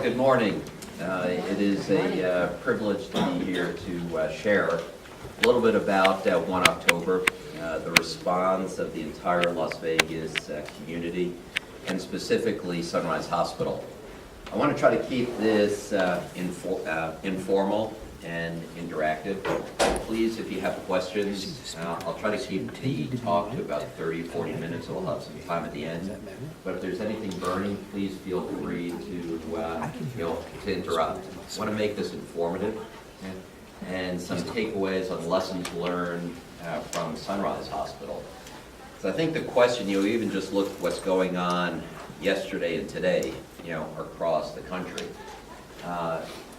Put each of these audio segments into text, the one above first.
Good morning. It is a privilege to be here to share a little bit about 1 October, the response of the entire Las Vegas community, and specifically Sunrise Hospital. I want to try to keep this informal and interactive. Please, if you have questions, I'll try to keep the talk to about 30-40 minutes, so we'll have some time at the end. But if there's anything burning, please feel free to interrupt. I want to make this informative and some takeaways on lessons learned from Sunrise Hospital. So I think the question, even just look at what's going on yesterday and today, across the country.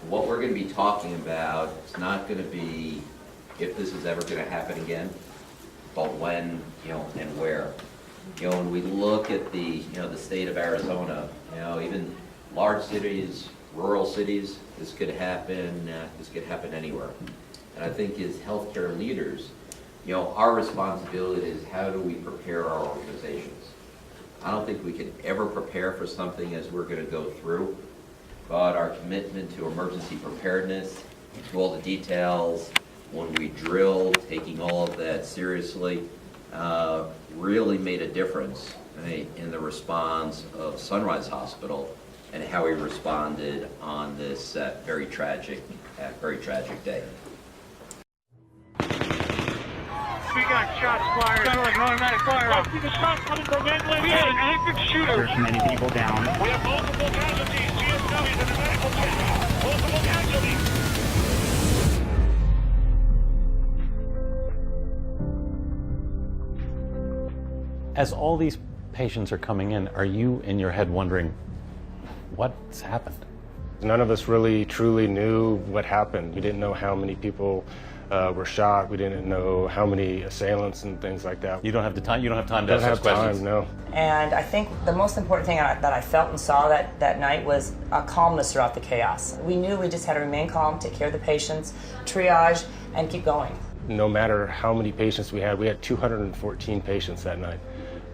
What we're going to be talking about is not going to be if this is ever going to happen again, but when, and where. When we look at the state of Arizona, even large cities, rural cities, this could happen. This could happen anywhere. And I think as healthcare leaders, our responsibility is how do we prepare our organizations. I don't think we can ever prepare for something as we're going to go through. But our commitment to emergency preparedness, to all the details, when we drill, taking all of that seriously, really made a difference in the response of Sunrise Hospital and how we responded on this very tragic day. We got shots fired. Sounded like an automatic fire. I see the shots coming from England. We had an active shooter. There's many people down. We have multiple casualties. GSW in the medical center. Multiple casualties. As all these patients are coming in, are you in your head wondering what's happened? None of us really truly knew what happened. We didn't know how many people were shot. We didn't know how many assailants and things like that. You don't have the time. You don't have time to ask those questions. No. And I think the most important thing that I felt and saw that night was a calmness throughout the chaos. We knew we just had to remain calm, take care of the patients, triage, and keep going. No matter how many patients we had 214 patients that night.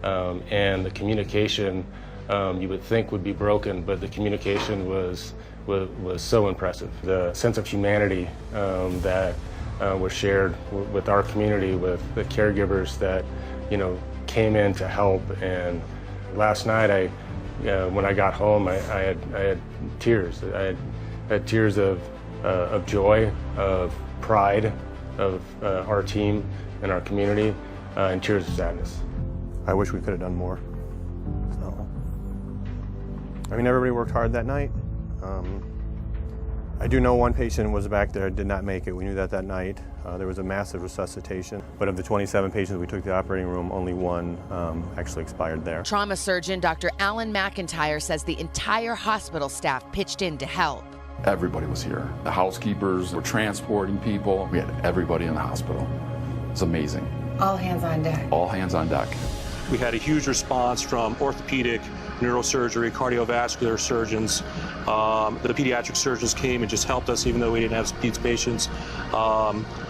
And the communication you would think would be broken, but the communication was so impressive. The sense of humanity that was shared with our community, with the caregivers that came in to help. And last night, when I got home, I had tears. I had tears of joy, of pride, of our team and our community, and tears of sadness. I wish we could have done more. So, everybody worked hard that night. I do know one patient was back there, did not make it. We knew that night. There was a massive resuscitation, but of the 27 patients we took to the operating room, only one actually expired there. Trauma surgeon Dr. Alan McIntyre says the entire hospital staff pitched in to help. Everybody was here. The housekeepers were transporting people. We had everybody in the hospital. It's amazing. All hands on deck. All hands on deck. We had a huge response from orthopedic, neurosurgery, cardiovascular surgeons. The pediatric surgeons came and just helped us, even though we didn't have peds patients,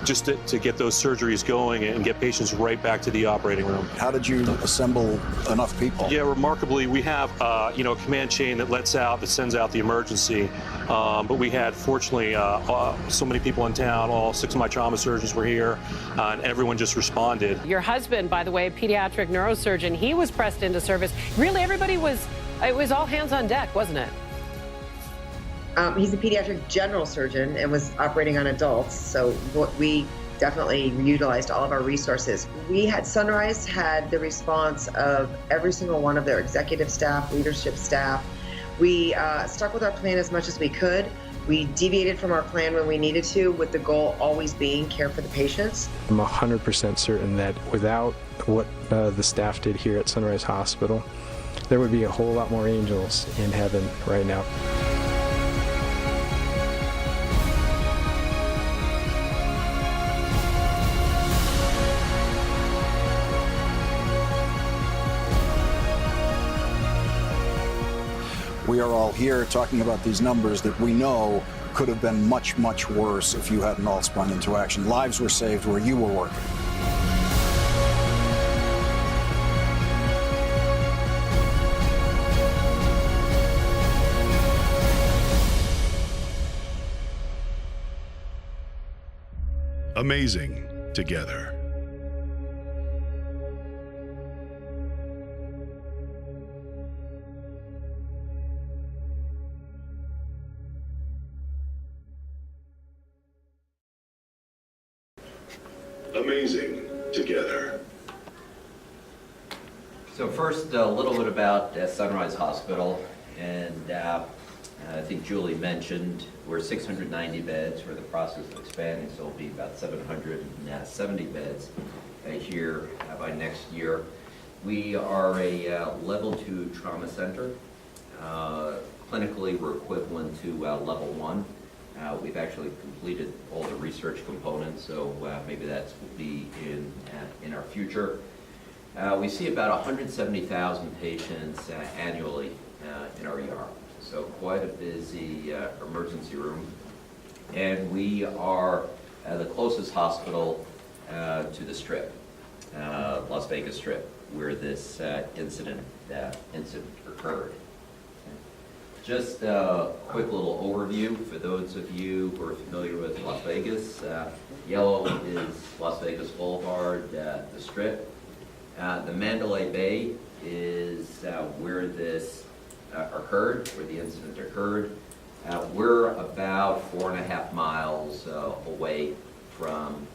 just to get those surgeries going and get patients right back to the operating room. How did you assemble enough people? Yeah, remarkably, we have a command chain that sends out the emergency. But we had, fortunately, so many people in town. All 6 of my trauma surgeons were here, and everyone just responded. Your husband, by the way, pediatric neurosurgeon, he was pressed into service. Really, everybody it was all hands on deck, wasn't it? He's a pediatric general surgeon and was operating on adults, so we definitely utilized all of our resources. Sunrise had the response of every single one of their executive staff, leadership staff. We stuck with our plan as much as we could. We deviated from our plan when we needed to, with the goal always being care for the patients. I'm 100% certain that without what the staff did here at Sunrise Hospital, there would be a whole lot more angels in heaven right now. We are all here talking about these numbers that we know could have been much, much worse if you hadn't all sprung into action. Lives were saved where you were working. Amazing together. Amazing together. So first, a little bit about Sunrise Hospital, and I think Julie mentioned we're 690 beds. We're in the process of expanding, so it'll be about 770 beds here by next year. We are a level 2 trauma center. Clinically, we're equivalent to level 1. We've actually completed all the research components, so maybe that will be in our future. We see about 170,000 patients annually in our ER, so quite a busy emergency room. And we are the closest hospital to the Strip, Las Vegas Strip, where this incident occurred. Just a quick little overview for those of you who are familiar with Las Vegas. Yellow is Las Vegas Boulevard, the Strip. The Mandalay Bay is where this occurred, where the incident occurred. We're about 4.5 miles away from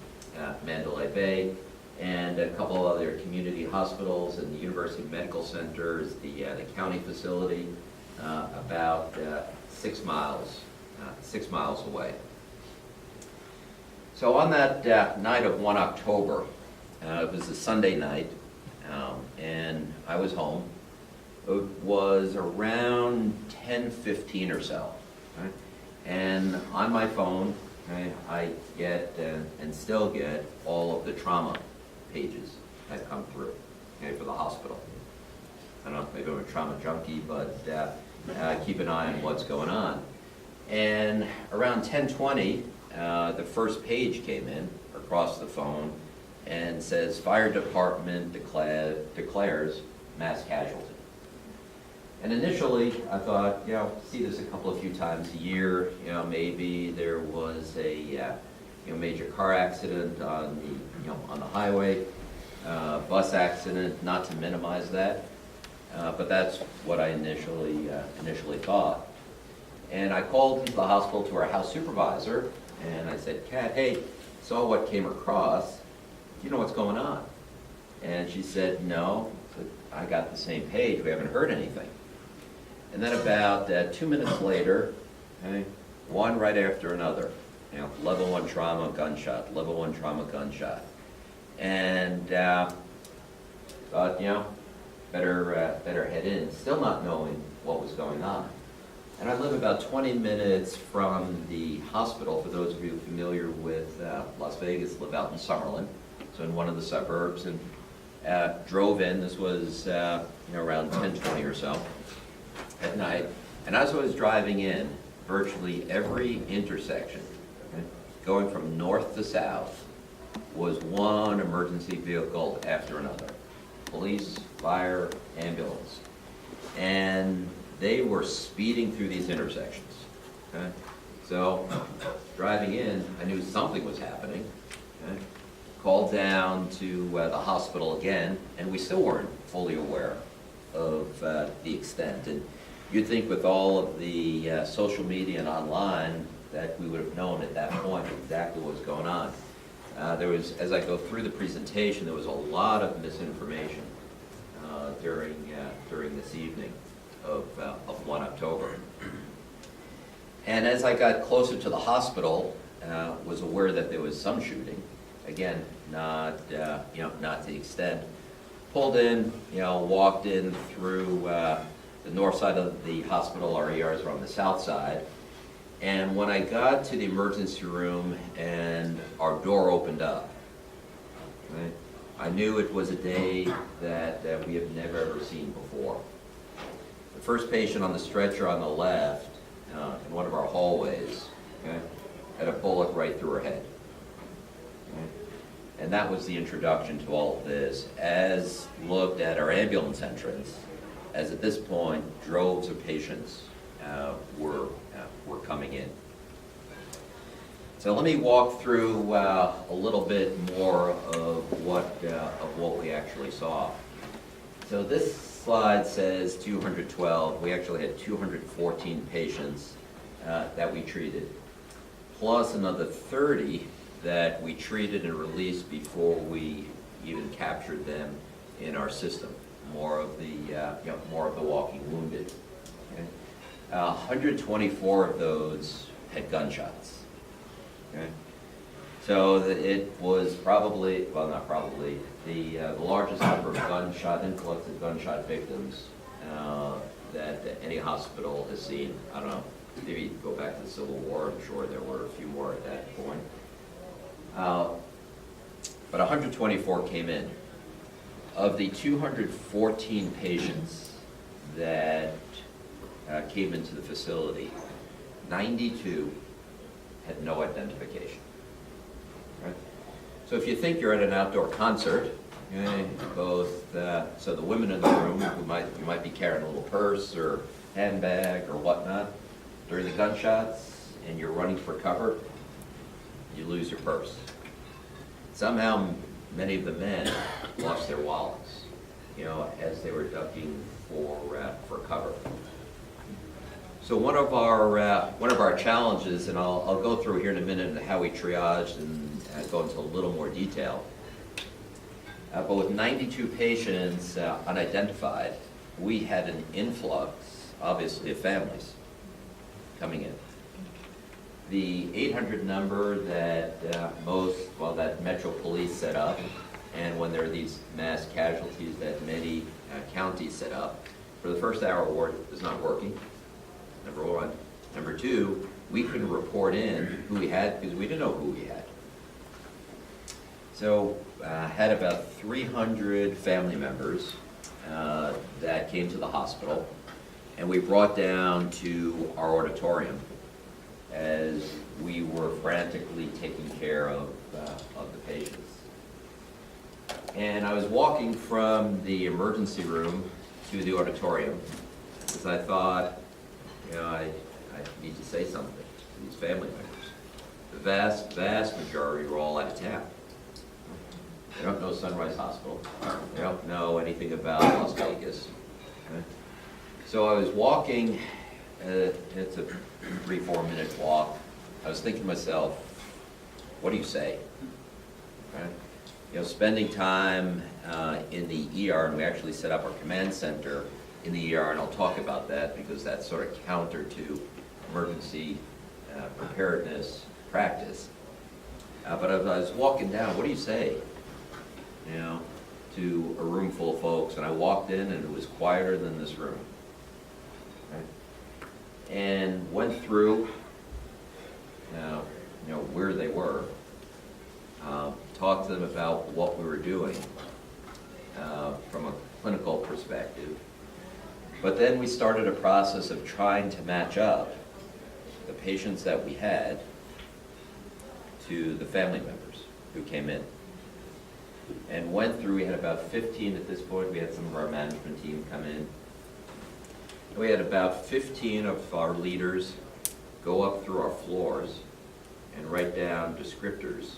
Mandalay Bay, and a couple of other community hospitals and the University Medical Center is the county facility. About 6 miles away. So on that night of 1 October, it was a Sunday night, and I was home. It was around 10:15 or so, right? And on my phone, right, I get and still get all of the trauma pages that come through, okay, for the hospital. I don't know, maybe I'm a trauma junkie, but keep an eye on what's going on. And around 10:20, the first page came in across the phone and says, fire department declares mass casualty. And initially, I thought, see this a few times a year, maybe there was a major car accident on the highway, bus accident, not to minimize that. But that's what I initially thought. And I called the hospital to our house supervisor, and I said, Kat, hey, saw what came across. Do you know what's going on? And she said, no, I got the same page. We haven't heard anything. And then about 2 minutes later, okay, one right after another, level 1 trauma, gunshot, level 1 trauma, gunshot. And thought, better head in, still not knowing what was going on. And I live about 20 minutes from the hospital. For those of you familiar with Las Vegas, live out in Summerlin, so in one of the suburbs, and drove in. This was around 10:20 or so at night. And as I was driving in, virtually every intersection, okay, going from north to south, was one emergency vehicle after another. Police, fire, ambulance. And they were speeding through these intersections. Okay? So, driving in, I knew something was happening. Okay? Called down to the hospital again, and we still weren't fully aware of the extent. And you'd think with all of the social media and online that we would have known at that point exactly what was going on. There was, as I go through the presentation, there was a lot of misinformation during this evening of 1 October. And as I got closer to the hospital, was aware that there was some shooting. Again, not to the extent. Pulled in, walked in through the north side of the hospital. Our ERs were on the south side. And when I got to the emergency room and our door opened up, right, I knew it was a day that we have never ever seen before. The first patient on the stretcher on the left, in one of our hallways, okay, had a bullet right through her head. Okay? And that was the introduction to all of this. As looked at our ambulance entrance, as at this point, droves of patients were coming in. So let me walk through a little bit more of what we actually saw. So this slide says 212. We actually had 214 patients that we treated, plus another 30 that we treated and released before we even captured them in our system. More of the walking wounded. Okay? 124 of those had gunshots. Okay? So it was probably, well, not probably, the largest number of influx of gunshot victims that any hospital has seen. I don't know, maybe you go back to the Civil War, I'm sure there were a few more at that point. But 124 came in. Of the 214 patients that came into the facility, 92 had no identification. Right? So if you think you're at an outdoor concert, so the women in the room you might be carrying a little purse or handbag or whatnot during the gunshots, and you're running for cover, you lose your purse. Somehow many of the men lost their wallets, as they were ducking for cover. So one of our challenges, and I'll go through here in a minute how we triaged and go into a little more detail. But with 92 patients unidentified, we had an influx, obviously, of families coming in. The 800 number that that Metro Police set up, and when there are these mass casualties that many counties set up, for the first hour was not working, number one. Number two, we couldn't report in who we had because we didn't know who we had. So had about 300 family members that came to the hospital, and we brought down to our auditorium as we were frantically taking care of the patients. And I was walking from the emergency room to the auditorium because I thought, I need to say something to these family members. The vast majority were all out of town. They don't know Sunrise Hospital. They don't know anything about Las Vegas. Okay? So I was walking, it's a 3-4 minute walk. I was thinking to myself, what do you say? Okay? Spending time in the ER, and we actually set up our command center in the ER, and I'll talk about that because that's sort of counter to emergency preparedness practice. But as I was walking down, what do you say? To a room full of folks, and I walked in and it was quieter than this room. Right? And went through, where they were, talked to them about what we were doing from a clinical perspective. But then we started a process of trying to match up the patients that we had to the family members who came in. And went through, we had about 15 at this point. We had some of our management team come in. And we had about 15 of our leaders go up through our floors and write down descriptors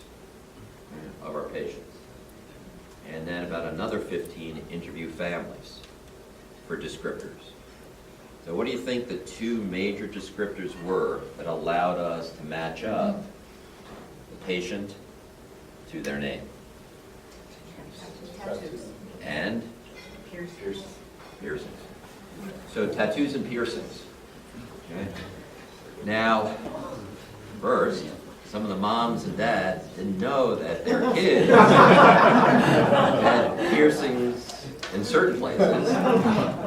of our patients. And then about another 15 interview families for descriptors. So what do you think the two major descriptors were that allowed us to match up the patient to their name? Tattoos. And? Piercings. So tattoos and piercings. Okay. Now, first, some of the moms and dads didn't know that their kids had piercings in certain places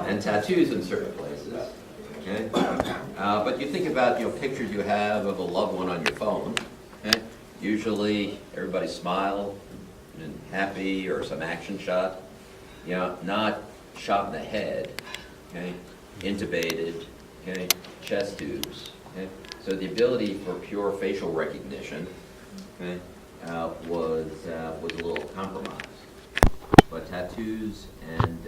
and tattoos in certain places. Okay. But you think about pictures you have of a loved one on your phone. Okay. Usually everybody smiled and happy, or some action shot, not shot in the head, okay, intubated, okay, chest tubes, okay. So the ability for pure facial recognition, okay, was a little compromised. But tattoos and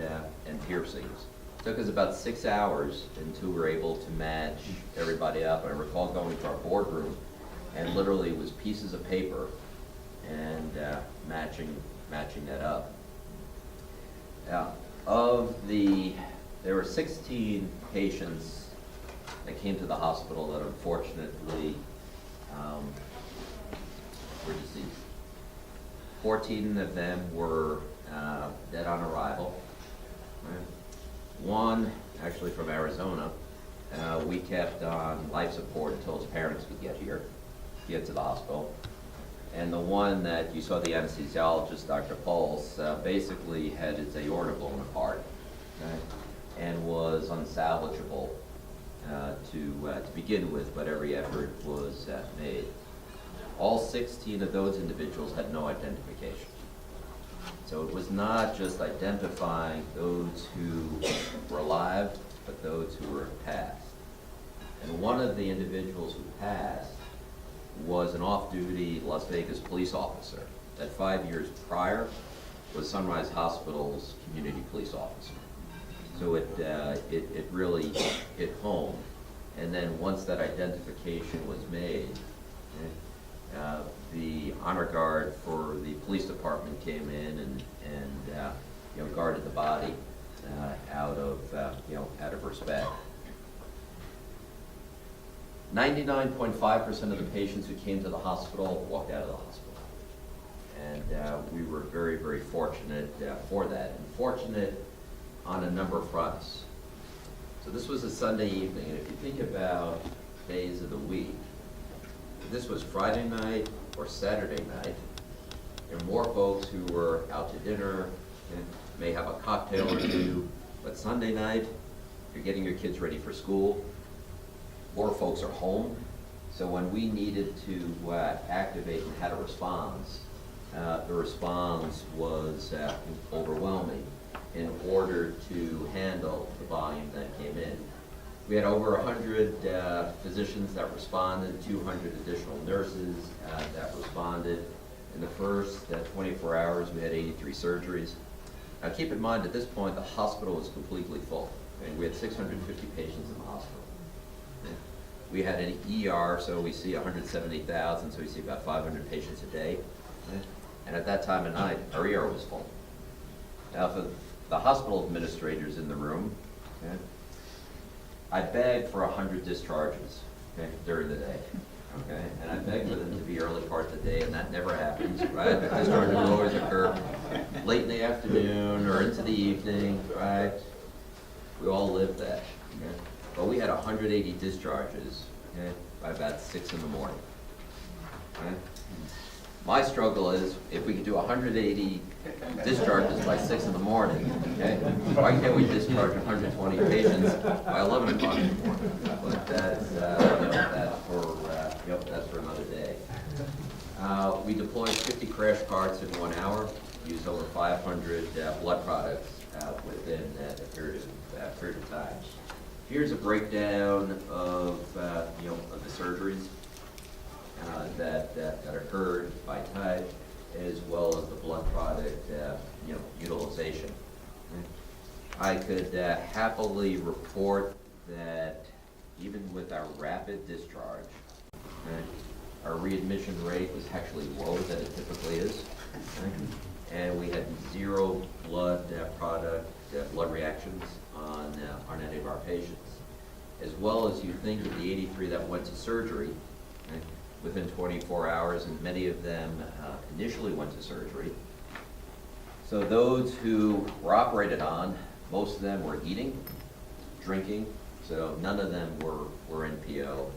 piercings took us about 6 hours until we were able to match everybody up. I recall going to our boardroom and literally it was pieces of paper and matching that up. There were 16 patients that came to the hospital that unfortunately were deceased. 14 of them were dead on arrival. One, actually from Arizona, we kept on life support until his parents could get to the hospital. And the one that you saw, the anesthesiologist, Dr. Pulse, basically had his aorta blown apart, okay, and was unsalvageable to begin with, but every effort was made. All 16 of those individuals had no identification. So it was not just identifying those who were alive, but those who were passed. And one of the individuals who passed was an off-duty Las Vegas police officer that 5 years prior was Sunrise Hospital's community police officer. So it really hit home. And then once that identification was made, the honor guard for the police department came in and guarded the body out of respect. 99.5% of the patients who came to the hospital walked out of the hospital. And we were very, very fortunate for that, and fortunate on a number of fronts. So this was a Sunday evening, and if you think about days of the week, if this was Friday night or Saturday night, there are more folks who were out to dinner and may have a cocktail or two, but Sunday night, you're getting your kids ready for school. More folks are home, so when we needed to activate and had a response, the response was overwhelming in order to handle the volume that came in. We had over 100 physicians that responded, 200 additional nurses that responded. In the first 24 hours, we had 83 surgeries. Now keep in mind, at this point, the hospital was completely full. And we had 650 patients in the hospital. We had an ER, so we see 170,000, so we see about 500 patients a day. And at that time of night, our ER was full. Now, for the hospital administrators in the room, I begged for 100 discharges during the day. Okay, and I begged for them to be early part of the day, and that never happens, right? The discharges will always occur late in the afternoon or into the evening, right? We all live that. Okay? But we had 180 discharges by about 6 in the morning. Right? My struggle is, if we could do 180 discharges by 6 in the morning, why can't we discharge 120 patients by 11 o'clock in the morning? But that's for another day. We deployed 50 crash carts in 1 hour, used over 500 blood products within a period of time. Here's a breakdown of the surgeries that occurred by type, as well as the blood product utilization. I could happily report that even with our rapid discharge, our readmission rate was actually lower than it typically is, and we had 0 blood product blood reactions on any of our patients. As well as you think of the 83 that went to surgery within 24 hours, and many of them initially went to surgery. So those who were operated on, most of them were eating, drinking, so none of them were NPO.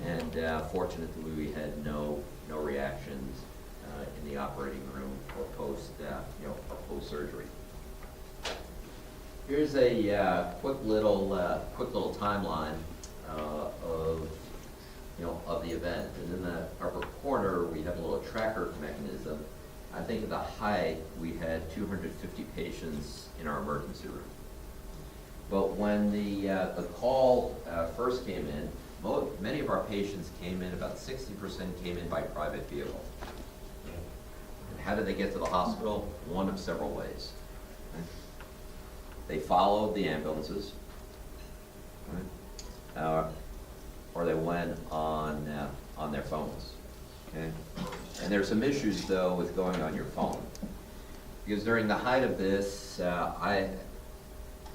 And fortunately, we had no reactions in the operating room or post surgery. Here's a quick little timeline of the event. And in the upper corner, we have a little tracker mechanism. I think at the height, we had 250 patients in our emergency room. But when the call first came in, many of our patients came in, about 60% came in by private vehicle. And how did they get to the hospital? One of several ways. They followed the ambulances, or they went on their phones. Okay? And there's some issues, though, with going on your phone. Because during the height of this, I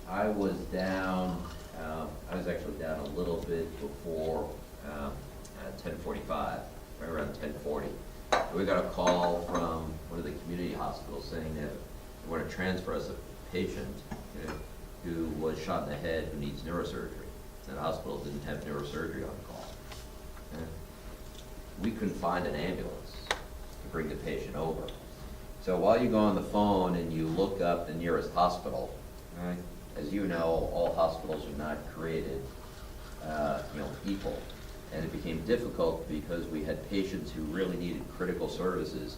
was down, I was actually down a little bit before 10:45, right around 10:40. We got a call from one of the community hospitals saying that they want to transfer us a patient who was shot in the head who needs neurosurgery. And the hospital didn't have neurosurgery on call. We couldn't find an ambulance to bring the patient over. So while you go on the phone and you look up the nearest hospital, right, as you know, all hospitals are not created equal. And it became difficult because we had patients who really needed critical services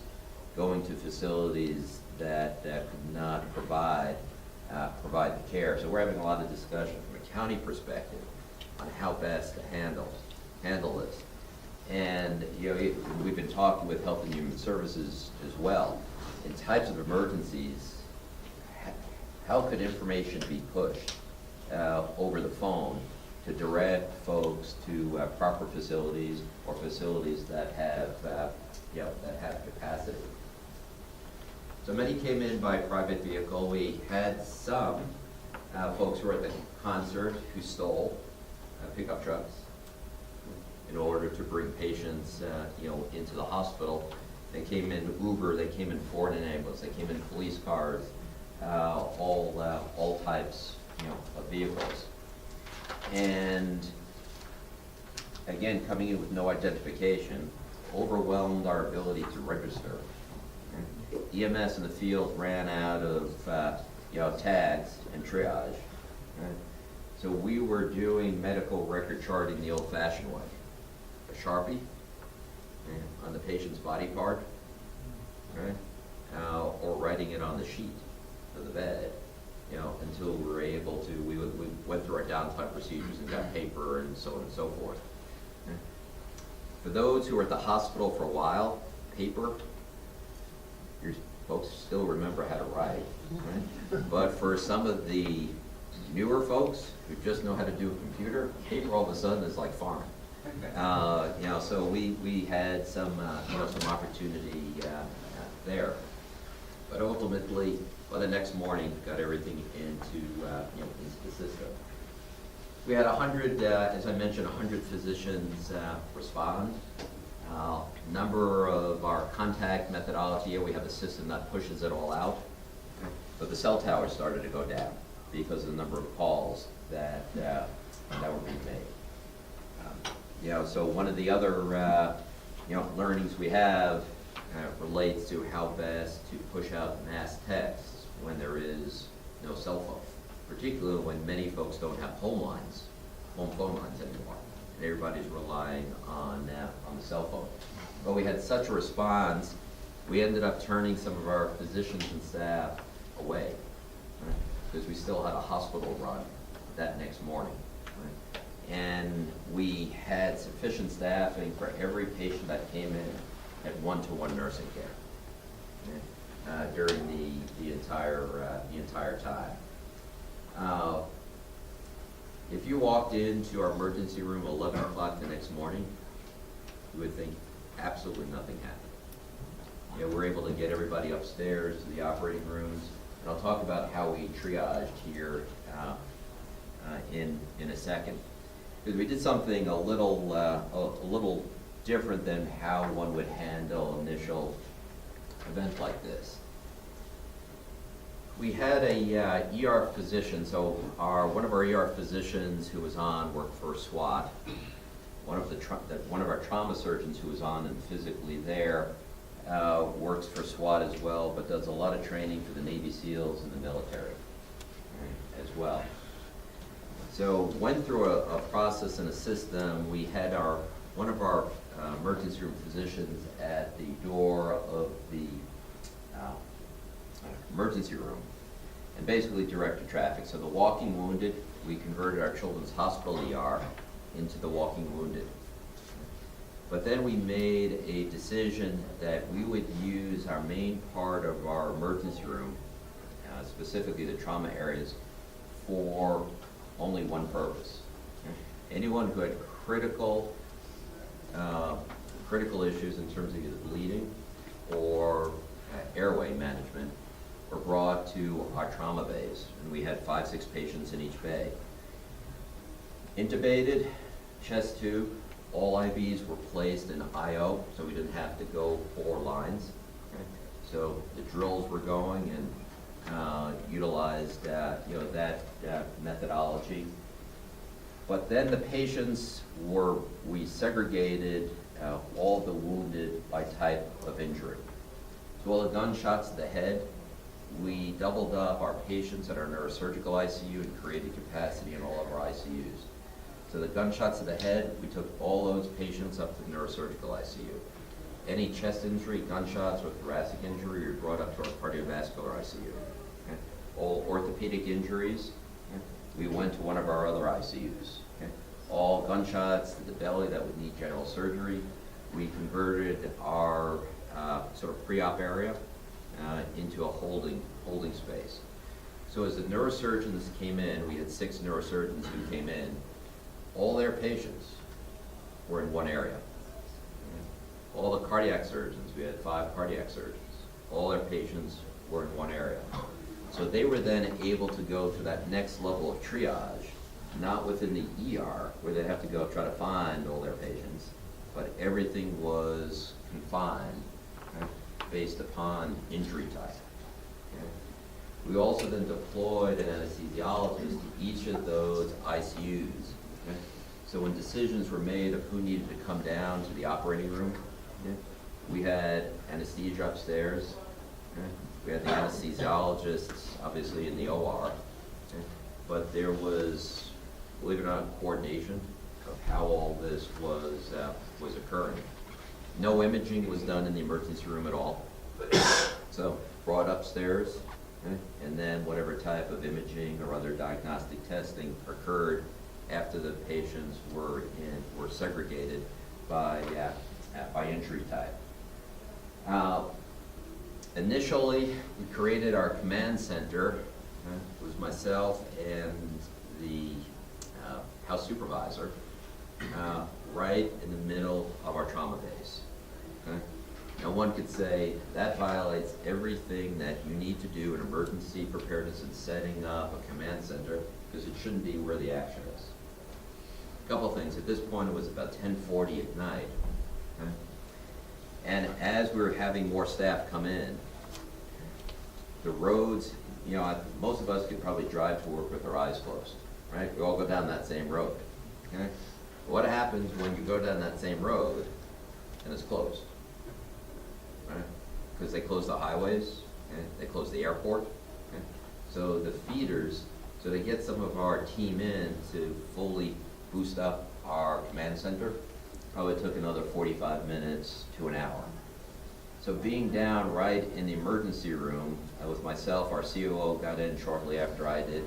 going to facilities that could not provide the care. So we're having a lot of discussion from a county perspective on how best to handle this. And we've been talking with Health and Human Services as well. In types of emergencies, how could information be pushed over the phone to direct folks to proper facilities or facilities that have capacity? So many came in by private vehicle. We had some folks who were at the concert who stole pickup trucks in order to bring patients into the hospital. They came in Uber, they came in Ford and ambulance, they came in police cars, all types of vehicles. And again, coming in with no identification overwhelmed our ability to register. EMS in the field ran out of tags and triage. So we were doing medical record charting the old-fashioned way. A Sharpie on the patient's body part, right? Or writing it on the sheet of the bed, until we were able to, we went through our downtime procedures and got paper and so on and so forth. For those who were at the hospital for a while, paper, you folks still remember how to write, right? But for some of the newer folks who just know how to do a computer, paper all of a sudden is like foreign. So we had some opportunity there, but ultimately, by the next morning, got everything into the system. We had 100, as I mentioned, 100 physicians respond. Number of our contact methodology, we have a system that pushes it all out, but the cell towers started to go down because of the number of calls that were being made. So one of the other learnings we have relates to how best to push out mass texts when there is no cell phone, particularly when many folks don't have home phone lines anymore, and everybody's relying on the cell phone. But we had such a response, we ended up turning some of our physicians and staff away, right? Because we still had a hospital run that next morning. Right? And we had sufficient staffing for every patient that came in at one-to-one nursing care, right? During the entire time. If you walked into our emergency room at 11 o'clock the next morning, you would think absolutely nothing happened. We're able to get everybody upstairs to the operating rooms, and I'll talk about how we triaged here in a second. Because we did something a little different than how one would handle initial event like this. We had a ER physician, so one of our ER physicians who was on worked for SWAT. One of our trauma surgeons who was on and physically there works for SWAT as well, but does a lot of training for the Navy SEALs and the military as well. So went through a process and a system. We had one of our emergency room physicians at the door of the emergency room and basically directed traffic. So the walking wounded, we converted our children's hospital ER into the walking wounded. But then we made a decision that we would use our main part of our emergency room, specifically the trauma areas, for only one purpose. Anyone who had critical critical issues in terms of either bleeding or airway management were brought to our trauma bays, and we had 5-6 patients in each bay. Intubated, chest tube, all IVs were placed in IO, so we didn't have to go 4 lines. Okay? So the drills were going and utilized that methodology. But then the patients we segregated all the wounded by type of injury. So all the gunshots to the head, we doubled up our patients at our neurosurgical ICU and created capacity in all of our ICUs. So the gunshots to the head, we took all those patients up to the neurosurgical ICU. Any chest injury, gunshots, or thoracic injury were brought up to our cardiovascular ICU. Okay? All orthopedic injuries, okay, we went to one of our other ICUs. Okay? All gunshots to the belly that would need general surgery, we converted our sort of pre-op area into a holding space. So as the neurosurgeons came in, we had 6 neurosurgeons who came in, all their patients were in one area. All the cardiac surgeons, we had 5 cardiac surgeons, all their patients were in one area. So they were then able to go to that next level of triage, not within the ER, where they'd have to go try to find all their patients, but everything was confined, okay, based upon injury type. Okay. We also then deployed an anesthesiologist to each of those ICUs. Okay. So when decisions were made of who needed to come down to the operating room, okay, we had anesthesia upstairs. Okay. We had the anesthesiologists, obviously, in the OR. Okay. But there was, believe it or not, coordination of how all this was occurring. No imaging was done in the emergency room at all. So brought upstairs, okay, and then whatever type of imaging or other diagnostic testing occurred after the patients were segregated by injury type. Initially, we created our command center. It was myself and the house supervisor right in the middle of our trauma base. Okay? Now one could say that violates everything that you need to do in emergency preparedness and setting up a command center, because it shouldn't be where the action is. A couple things. At this point, it was about 10:40 at night. Okay? And as we were having more staff come in, the roads, most of us could probably drive to work with our eyes closed, right? We all go down that same road. Okay? What happens when you go down that same road and it's closed? Right? Because they close the highways, okay? They close the airport. Okay? So the feeders, so to get some of our team in to fully boost up our command center, probably took another 45 minutes to an hour. So being down right in the emergency room with myself, our COO got in shortly after I did.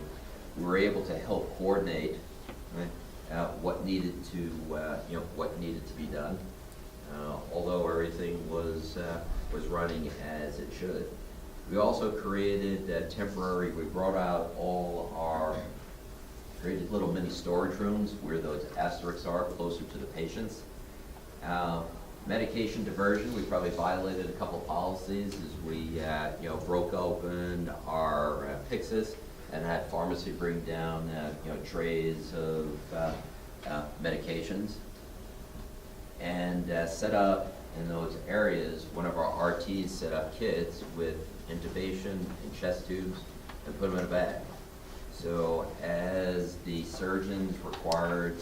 We were able to help coordinate, right, what needed to be done. Although everything was running as it should. We also created we brought out created little mini storage rooms where those asterisks are closer to the patients. Medication diversion, we probably violated a couple policies as we broke open our Pyxis and had pharmacy bring down trays of medications, and set up in those areas, one of our RTs set up kits with intubation and chest tubes and put them in a bag. So as the surgeons required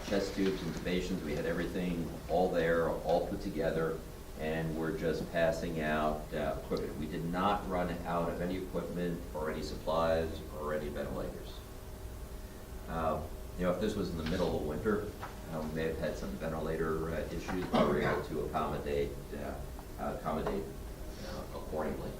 chest tubes, intubations, we had everything all there, all put together, and we're just passing out equipment. We did not run out of any equipment or any supplies or any ventilators. If this was in the middle of winter, we may have had some ventilator issues, but we were able to accommodate accordingly.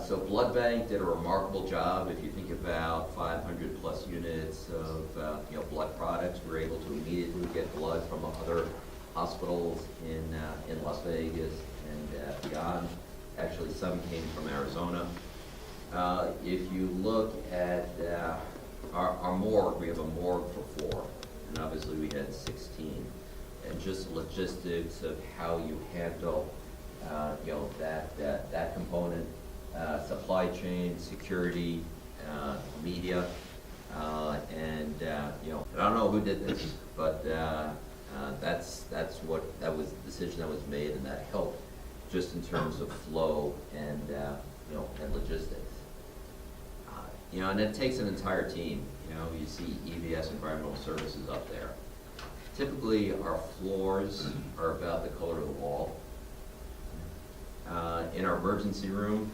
So Blood Bank did a remarkable job. If you think about 500 plus units of blood products, we were able to immediately get blood from other hospitals in Las Vegas and beyond. Actually, some came from Arizona. If you look at our morgue, we have a morgue for 4, and obviously we had 16. and just logistics of how you handle, that component, supply chain, security, media, and I don't know who did this, but that was the decision that was made, and that helped just in terms of flow and and logistics. And it takes an entire team. You see EVS Environmental Services up there. Typically, our floors are about the color of the wall. In our emergency room,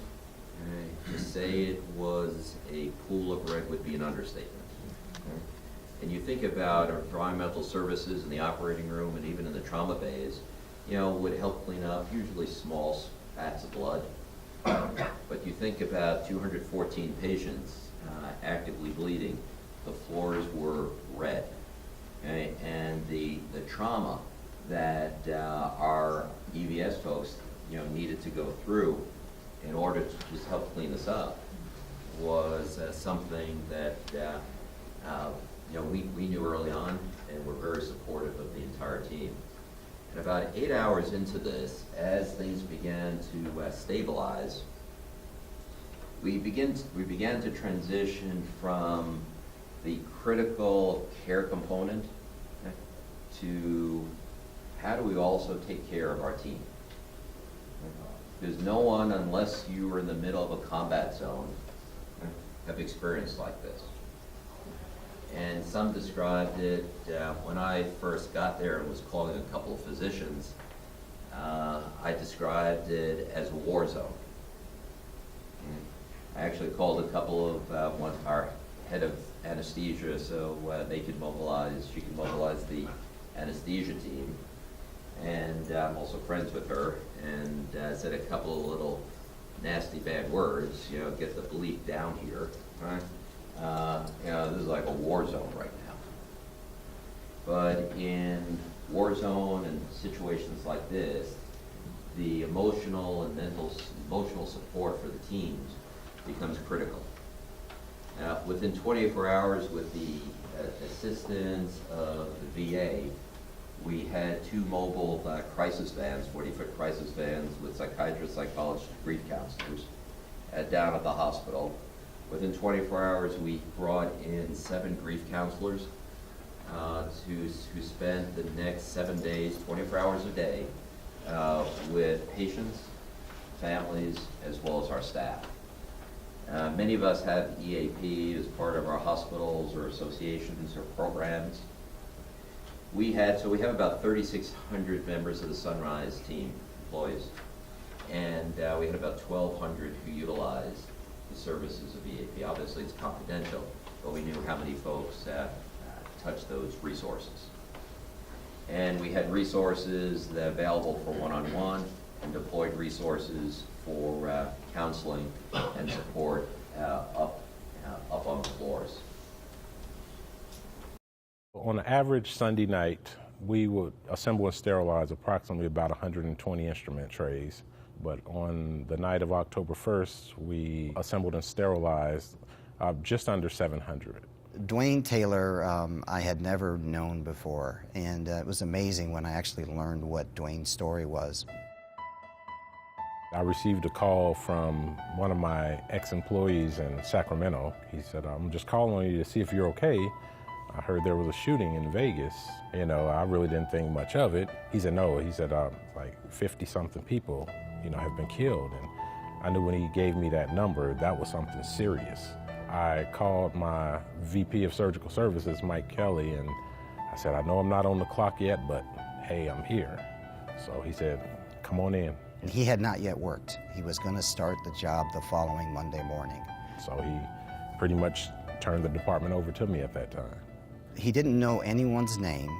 to say it was a pool of red would be an understatement. And you think about our environmental services in the operating room and even in the trauma bays, would help clean up usually small spats of blood. But you think about 214 patients actively bleeding, the floors were red. Okay? And the trauma that our EVS folks needed to go through in order to just help clean this up was something that we knew early on, and were very supportive of the entire team. And about 8 hours into this, as things began to stabilize, we began to transition from the critical care component to how do we also take care of our team? Because no one, unless you were in the middle of a combat zone, have experienced like this. And some described it, when I first got there and was calling a couple of physicians, I described it as a war zone. I actually called a couple of our head of anesthesia, so she could mobilize the anesthesia team. And I'm also friends with her, and said a couple of little nasty bad words, get the bleep down here, right? This is like a war zone right now. But in war zone and situations like this, the emotional and emotional support for the teams becomes critical. Now, within 24 hours, with the assistance of the VA, we had 2 mobile crisis vans, 40-foot crisis vans with psychiatrists, psychologists, grief counselors down at the hospital. Within 24 hours, we brought in 7 grief counselors who spent the next 7 days, 24 hours a day, with patients, families, as well as our staff. Many of us have EAP as part of our hospitals or associations or programs. We have about 3,600 members of the Sunrise team, employees, and we had about 1,200 who utilized the services of EAP. Obviously, it's confidential, but we knew how many folks touched those resources. And we had resources that available for one-on-one and deployed resources for counseling and support up on the floors. On an average Sunday night, we would assemble and sterilize approximately about 120 instrument trays. But on the night of October 1st, we assembled and sterilized just under 700. Dwayne Taylor, I had never known before, and it was amazing when I actually learned what Dwayne's story was. I received a call from one of my ex-employees in Sacramento. He said, I'm just calling on you to see if you're okay. I heard there was a shooting in Vegas. I really didn't think much of it. He said, no. He said, like 50-something people, have been killed. And I knew when he gave me that number, that was something serious. I called my VP of Surgical Services, Mike Kelly, and I said, I know I'm not on the clock yet, but hey, I'm here. So he said, come on in. He had not yet worked. He was going to start the job the following Monday morning. So he pretty much turned the department over to me at that time. He didn't know anyone's name,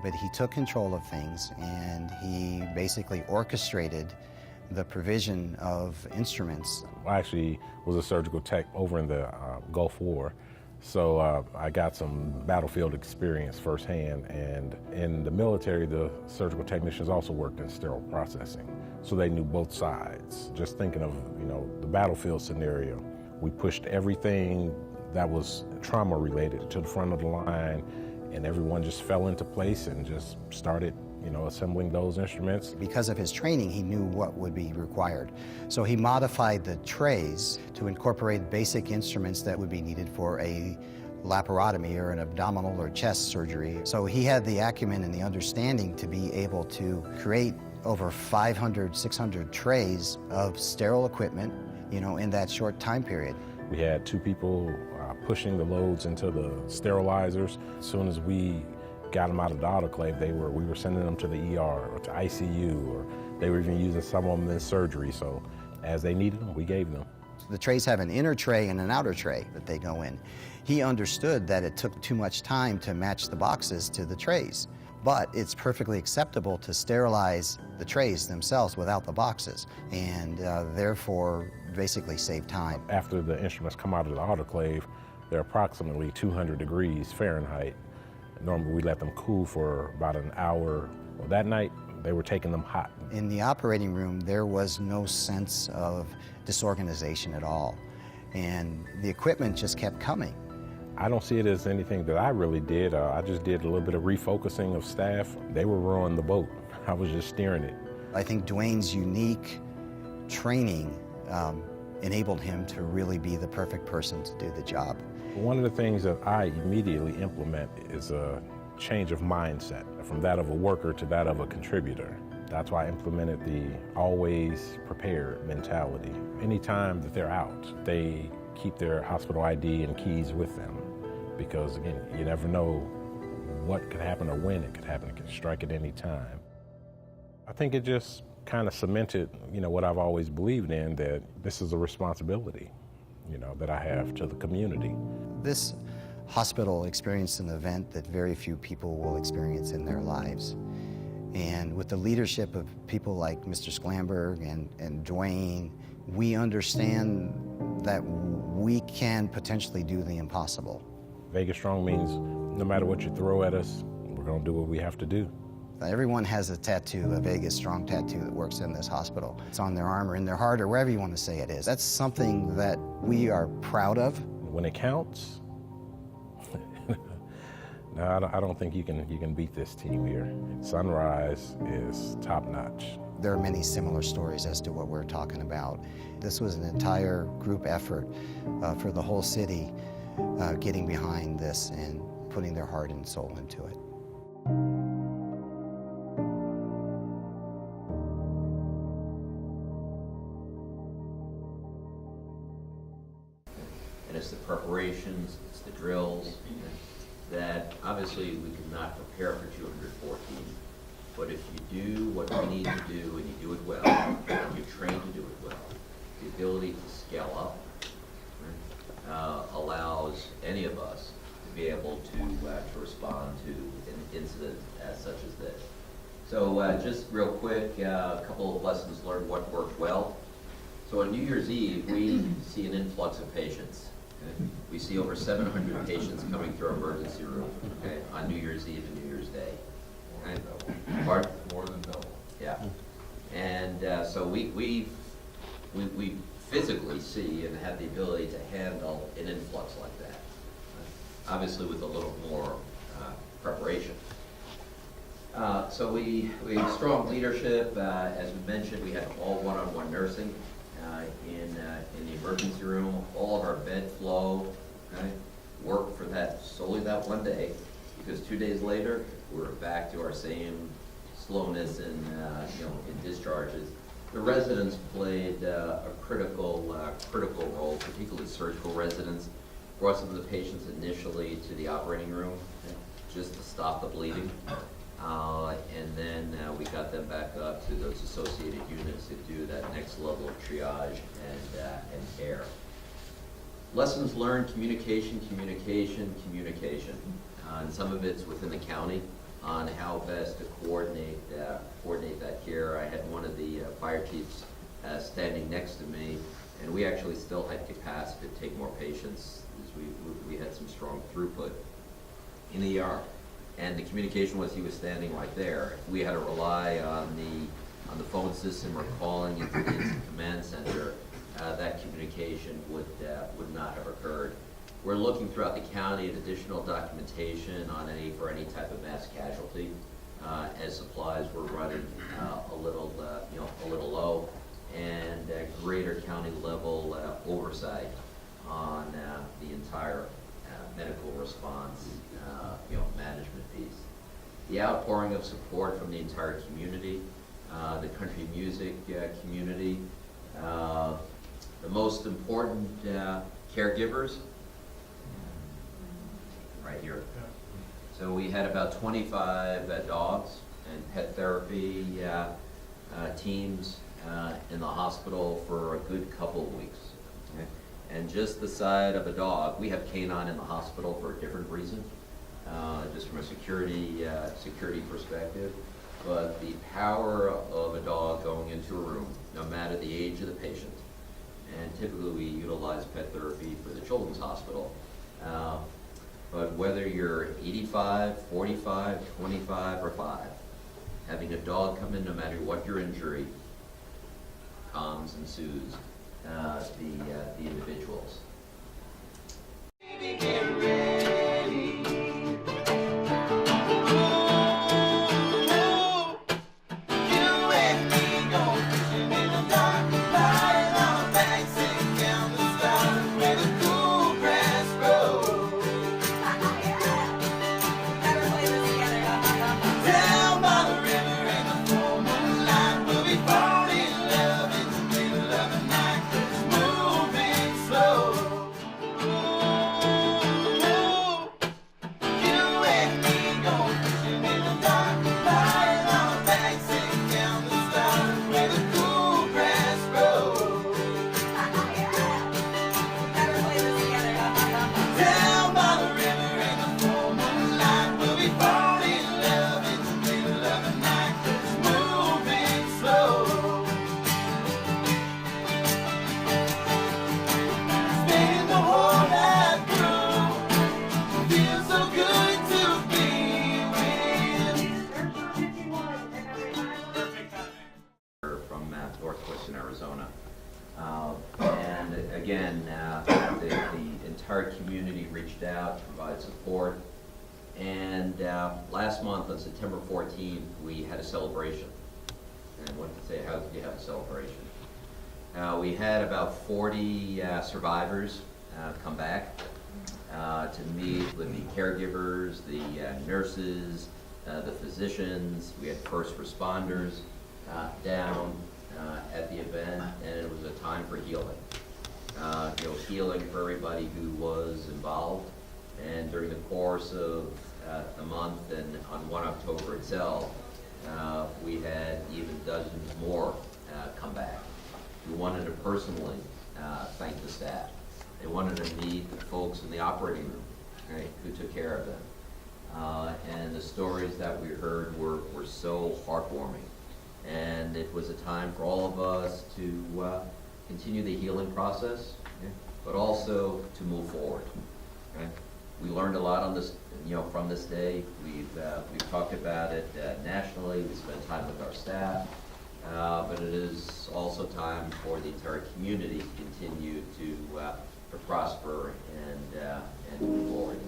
but he took control of things, and he basically orchestrated the provision of instruments. I actually was a surgical tech over in the Gulf War, so I got some battlefield experience firsthand, and in the military, the surgical technicians also worked in sterile processing, so they knew both sides. Just thinking of, the battlefield scenario, we pushed everything that was trauma related to the front of the line, and everyone just fell into place and just started, assembling those instruments. Because of his training, he knew what would be required. So he modified the trays to incorporate basic instruments that would be needed for a laparotomy or an abdominal or chest surgery. So he had the acumen and the understanding to be able to create over 500, 600 trays of sterile equipment, in that short time period. We had 2 people pushing the loads into the sterilizers. As soon as we got them out of the autoclave, we were sending them to the ER or to ICU, or they were even using some of them in surgery. So as they needed them, we gave them. The trays have an inner tray and an outer tray that they go in. He understood that it took too much time to match the boxes to the trays, but it's perfectly acceptable to sterilize the trays themselves without the boxes, and therefore basically save time. After the instruments come out of the autoclave, they're approximately 200 degrees Fahrenheit. Normally we let them cool for about an hour. Well, that night they were taking them hot. In the operating room, there was no sense of disorganization at all, and the equipment just kept coming. I don't see it as anything that I really did. I just did a little bit of refocusing of staff. They were rowing the boat. I was just steering it. I think Dwayne's unique training enabled him to really be the perfect person to do the job. One of the things that I immediately implement is a change of mindset, from that of a worker to that of a contributor. That's why I implemented the always prepared mentality. Anytime that they're out, they keep their hospital ID and keys with them, because again, you never know what could happen or when it could happen. It could strike at any time. I think it just kind of cemented, what I've always believed in, that this is a responsibility, that I have to the community. This hospital experienced an event that very few people will experience in their lives. And with the leadership of people like Mr. Sklamberg and Dwayne, we understand that we can potentially do the impossible. Vegas Strong means no matter what you throw at us, we're going to do what we have to do. Everyone has a tattoo, a Vegas Strong tattoo that works in this hospital. It's on their arm or in their heart or wherever you want to say it is. That's something that we are proud of. When it counts, no, I don't think you can beat this team here. Sunrise is top-notch. There are many similar stories as to what we're talking about. This was an entire group effort for the whole city getting behind this and putting their heart and soul into it. And it's the preparations, it's the drills, that obviously we could not prepare for 214. But if you do what we need to do and you do it well, and you're trained to do it well, the ability to scale up allows any of us to be able to respond to an incident as such as this. So just real quick, a couple of lessons learned, what worked well. So on New Year's Eve, we see an influx of patients. Okay? We see over 700 patients coming through our emergency room, okay, on New Year's Eve and New Year's Day. Okay? Pardon? More than double. Yeah. And so we physically see and have the ability to handle an influx like that. Obviously with a little more preparation. So we have strong leadership. As we mentioned, we had all one-on-one nursing in the emergency room. All of our bed flow, okay, worked for that solely that one day, because 2 days later we're back to our same slowness in discharges. The residents played a critical role, particularly surgical residents. Brought some of the patients initially to the operating room, okay, just to stop the bleeding. And then we got them back up to those associated units to do that next level of triage and care. Lessons learned: communication. And some of it's within the county on how best to coordinate that care. I had one of the fire chiefs standing next to me, and we actually still had capacity to take more patients, because we had some strong throughput in the ER. And the communication was, he was standing right there. If we had to rely on the phone system or calling into the command center, that communication would not have occurred. We're looking throughout the county at additional documentation on for any type of mass casualty, as supplies were running a little low, and greater county level oversight on the entire medical response management piece. The outpouring of support from the entire community, the country music community, the most important caregivers, right here. So we had about 25 dogs and pet therapy teams in the hospital for a good couple of weeks. Okay? And just the side of a dog, we have canine in the hospital for a different reason, just from a security perspective. But the power of a dog going into a room, no matter the age of the patient, and typically we utilize pet therapy for the children's hospital. But whether you're 85, 45, 25, or 5, having a dog come in, no matter what your injury, calms and soothes the individuals. The entire community reached out to provide support, and last month on September 14th we had a celebration. And what to say, how did you have a celebration? We had about 40 survivors come back to meet with the caregivers, the nurses, the physicians. We had first responders down at the event, and it was a time for healing. Healing for everybody who was involved. And during the course of the month and on 1 October itself, we had even dozens more come back. We wanted to personally thank the staff. They wanted to meet the folks in the operating room, right, who took care of them. And the stories that we heard were so heartwarming. And it was a time for all of us to continue the healing process, okay, but also to move forward. Okay? We learned a lot on this, from this day. We've talked about it nationally. We spent time with our staff, but it is also time for the entire community to continue to prosper and move forward.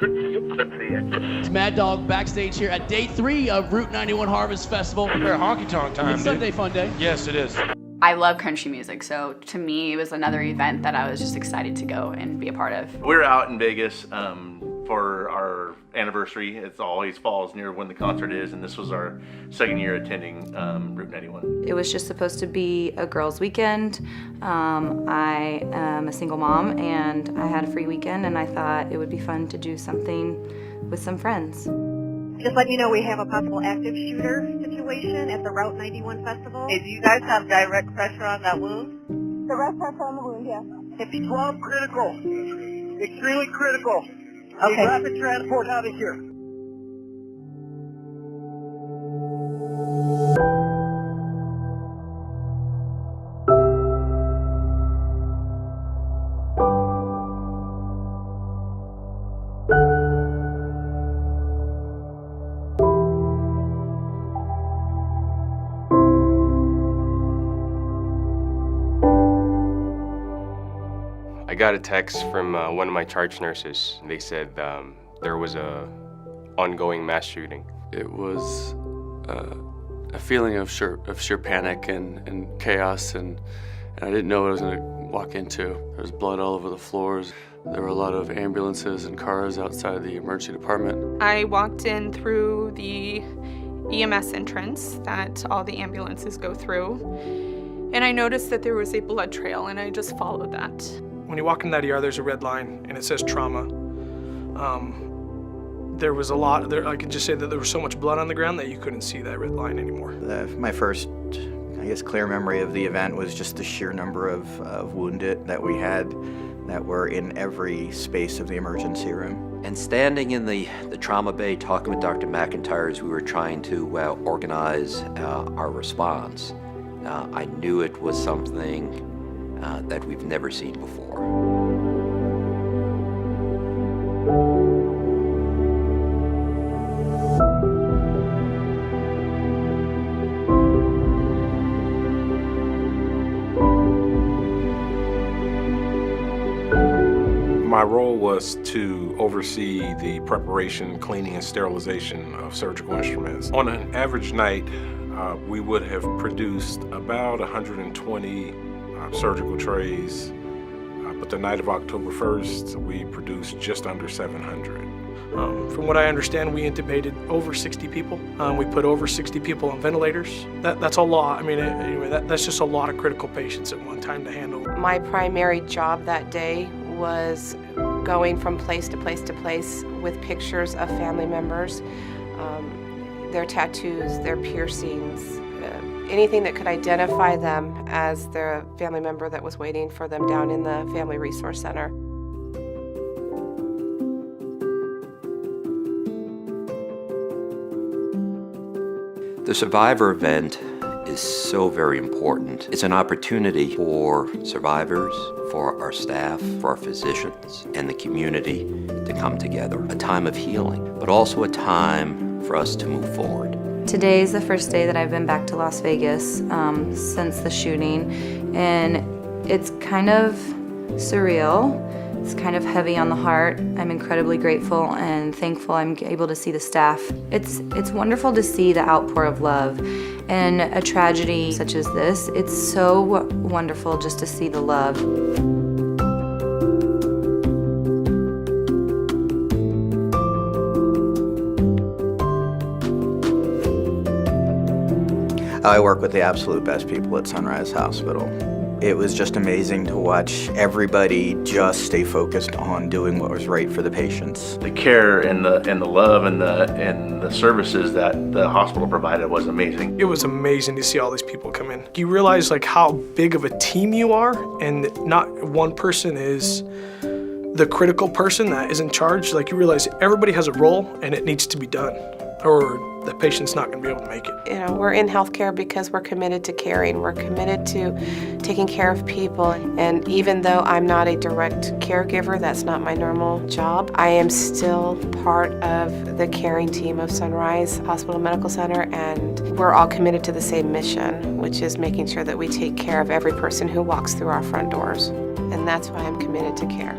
It's Mad Dog backstage here at day 3 of Route 91 Harvest Festival. We're honky tonk time. It's Sunday fun day. Yes, it is. I love country music, so to me it was another event that I was just excited to go and be a part of. We're out in Vegas for our anniversary. It always falls near when the concert is, and this was our second year attending Route 91. It was just supposed to be a girls' weekend. I am a single mom, and I had a free weekend, and I thought it would be fun to do something with some friends. Just letting you know, we have a possible active shooter situation at the Route 91 Festival. Hey, do you guys have direct pressure on that wound? Direct pressure on the wound, yes. It's 12 critical. Extremely critical. Okay. Need rapid transport out of here. I got a text from one of my charge nurses. They said there was a ongoing mass shooting. It was a feeling of sheer panic and chaos, and I didn't know what I was going to walk into. There was blood all over the floors. There were a lot of ambulances and cars outside the emergency department. I walked in through the EMS entrance that all the ambulances go through, and I noticed that there was a blood trail, and I just followed that. When you walk in that ER, there's a red line, and it says trauma. There was a lot there. I can just say that there was so much blood on the ground that you couldn't see that red line anymore. My first, I guess, clear memory of the event was just the sheer number of wounded that we had that were in every space of the emergency room. And standing in the trauma bay talking with Dr. McIntyre as we were trying to organize our response, I knew it was something that we've never seen before. My role was to oversee the preparation, cleaning, and sterilization of surgical instruments. On an average night, we would have produced about 120 surgical trays, but the night of October 1st, we produced just under 700. From what I understand, we intubated over 60 people. We put over 60 people on ventilators. That's a lot. I mean, anyway, that's just a lot of critical patients at one time to handle. My primary job that day was going from place to place to place with pictures of family members, their tattoos, their piercings, anything that could identify them as the family member that was waiting for them down in the Family Resource Center. The survivor event is so very important. It's an opportunity for survivors, for our staff, for our physicians, and the community to come together. A time of healing, but also a time for us to move forward. Today is the first day that I've been back to Las Vegas since the shooting, and it's kind of surreal. It's kind of heavy on the heart. I'm incredibly grateful and thankful I'm able to see the staff. It's wonderful to see the outpour of love. And a tragedy such as this, it's so wonderful just to see the love. I work with the absolute best people at Sunrise Hospital. It was just amazing to watch everybody just stay focused on doing what was right for the patients. The care and the love and the services that the hospital provided was amazing. It was amazing to see all these people come in. You realize like how big of a team you are, and not one person is the critical person that is in charge. Like, you realize everybody has a role and it needs to be done, or the patient's not going to be able to make it. You know, we're in healthcare because we're committed to caring. We're committed to taking care of people. And even though I'm not a direct caregiver, that's not my normal job, I am still part of the caring team of Sunrise Hospital Medical Center, and we're all committed to the same mission, which is making sure that we take care of every person who walks through our front doors. And that's why I'm committed to care.